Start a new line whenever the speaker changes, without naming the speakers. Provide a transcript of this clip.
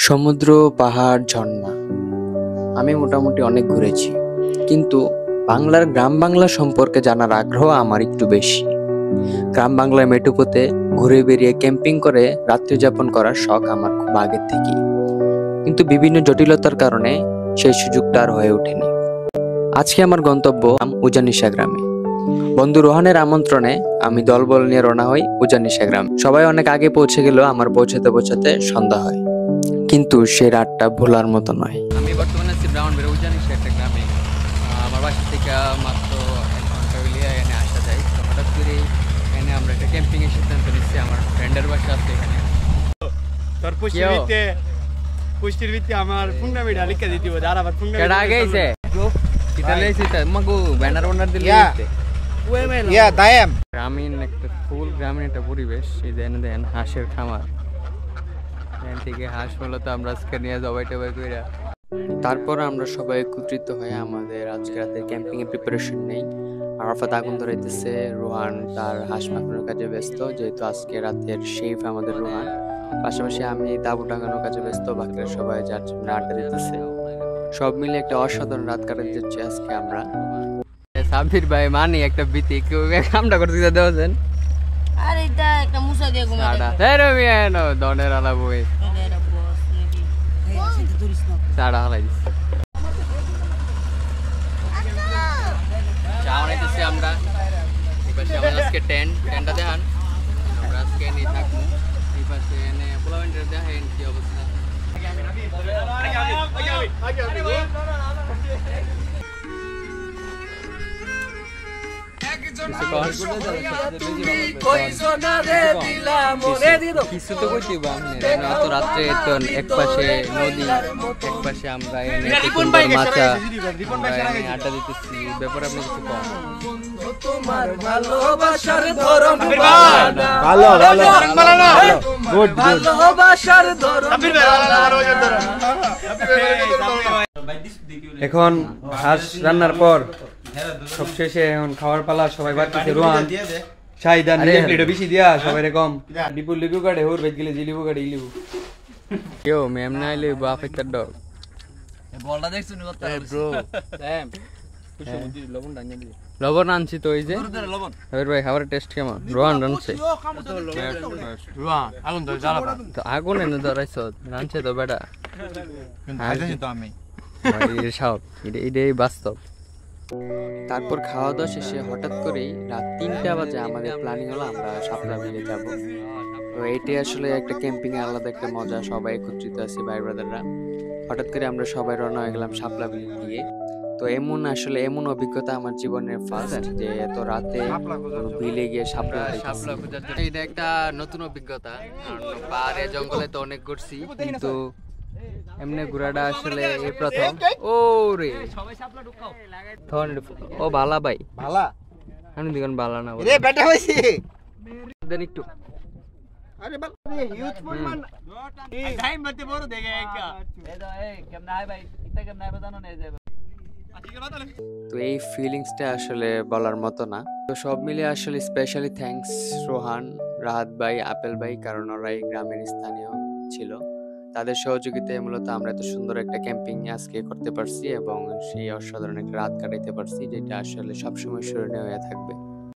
সমুদ্র, পাহাড়, ঝর্ণা আমি মোটামুটি অনেক ঘুরেছি, কিন্তু বাংলার গ্রাম বাংলা সম্পর্কে জানার আগ্রহ আমার একটু বেশি। গ্রাম বাংলার মেঠোপথে ঘুরে বেরিয়ে ক্যাম্পিং করে রাত্রি যাপন করার শখ আমার খুব আগের থেকেই, কিন্তু বিভিন্ন জটিলতার কারণে সেই সুযোগটা আর হয়ে ওঠেনি। আজকে আমার গন্তব্য উজানিশা গ্রামে। বন্ধু রোহানের আমন্ত্রণে আমি দলবল নিয়ে রওনা হই উজানিশা গ্রাম। সবাই অনেক আগে পৌঁছে গেলেও আমার পৌঁছাতে পৌঁছাতে সন্ধ্যা হয়, কিন্তু সে রাতটা ভোলার মতো নয়।
আমি বর্তমানে আছি ব্রাউনবেড়ে উজানিশা একটা গ্রামে। আমার বাসা থেকে মাত্র 1 ঘন্টা হইলে এখানে আসা যায়। তো হঠাৎ করে এখানে আমরা একটা ক্যাম্পিংয়ের সিদ্ধান্ত নিচ্ছি। আমার ফ্রেন্ডের বাসা আছে এখানে।
তোর পুষ্টির ভিত্তি আমার ফুংনা মিডা লিখে দিতে হবে। আর আবার ফুংনা
কেডা আগে আইছে কিটা লইছি তা মাগো ব্যানার ওনার দিলে দিতে
দায়াম
গ্রামীণ একটা ফুল গ্রামীণ একটা পরিবেশ। এই দেন হাঁসের খামার, এখান থেকে হাঁস মূলত আমরা আজকে নিয়ে জবাই টবাই কইরা
তারপর আমরা সবাই একত্রিত হয়ে আমাদের আজকে রাতের ক্যাম্পিং এর প্রিপারেশন নেই। আরাফাত আগুন ধরাইতেছে, রোহান তার হাঁস মাখানোর কাজে ব্যস্ত, যেহেতু আজকে রাতের শেফ আমাদের রোহান। পাশাপাশি আমি তাঁবু টাঙানোর কাজে ব্যস্ত, বাকিরা সবাই যার জন্য আড্ডা দিতেছে। সব মিলে একটা অসাধারণ রাত কাটাতে যাচ্ছি আজকে আমরা।
সাবির ভাই মানি একটা বিতি কেউ কামটা করতে দেওয়াছেন।
আর এটা একটা মুসা দিয়ে ঘুমাই
সাড়া তেরো মিয়ানো দনের আলা বই সাড়া হালাই দিচ্ছে। চা বানাইতেছি আমরা। এই পাশে আমার আজকে টেন্টটা দেখান, আমরা আজকে নিয়ে থাকবো। এই পাশে এনে পোলাভেন্টের দেখেন কি অবস্থা। কিছু তো কইতে তো রাত্রে তো এক পাশে নদী, এক পাশে আমরা মাছা আড্ডা দিতেছি। ব্যাপারে আপনি কিছু কম
তোমার ভালোবাসার ধরম ভালোবাসার ধরম।
এখন হাঁস রান্নার পর সবশেষে এখন খাওয়ার পালা। সবাই বাড়তেছে। রোহান শাহিদান প্লেটে বেশি দিয়া সবাই এরকম ডিপুর লিবু কাটে হোর বেজ গেলে জিলিবু কাটে ইলিবু
কেউ ম্যাম না আইলে বাপ একটা ডগ
বলটা দেখছুন কত ব্রো
স্যাম লবণ ডাঙ্গা দি লবণ আনছি তো। এই যে
লবণ
সাবির ভাই খাবারের টেস্ট কেমন? রোহান রানছে।
রোহান আগুন ধরে জ্বালাবা
তো আগুন এনে ধরাইছ রানছে তো বেটা।
খাইতেছি তো আমি
সব এটাই বাস্তব।
তারপর খাওয়া দাওয়া শেষে হঠাৎ করেই রাত 3টা বাজে আমাদের প্ল্যানিং হলো আমরা শাপলা বিলে যাব। তো এটাই আসলে একটা ক্যাম্পিং এর আলাদা একটা মজা, সবাই একত্রিত আছি ভাই ব্রাদাররা। হঠাৎ করে আমরা সবাই রওনা হয়ে গেলাম শাপলা বিলের দিকে। তো এমন অভিজ্ঞতা আমার জীবনের ফার্স্ট, যে এত রাতে বিলে গিয়ে শাপলা
খোঁজার জন্য এটা একটা নতুন অভিজ্ঞতা। কারণ পাহাড়ে জঙ্গলে তো অনেক ঘুরছি, কিন্তু এমনি ঘোরাটা আসলে এই প্রথম। ও রে ও ভালা ভাই
ভালা
আমি দেখুন ভালা না
রে বেটা হইছে
দেন একটু।
আরে বাল হিউজ পরিমাণ টাইম মতে বড় দেখে একটা এই দাও এই কেমন আই ভাই ইটা কেমন আই জানো না যাবে।
তো এই ফিলিংসটা আসলে বলার মতো না। তো সব মিলে আসলে স্পেশালি থ্যাঙ্কস রোহান, রাহাত ভাই, আপেল ভাই, কারণ ওরা এই গ্রামের স্থানীয় ছিল। তাদের সহযোগিতায় মূলত আমরা এত সুন্দর একটা ক্যাম্পিং আজকে করতে পারছি এবং সেই অসাধারণ একটা রাত কাটাইতে পারছি, যেটা আসলে সবসময় স্মরণীয় হয়ে থাকবে।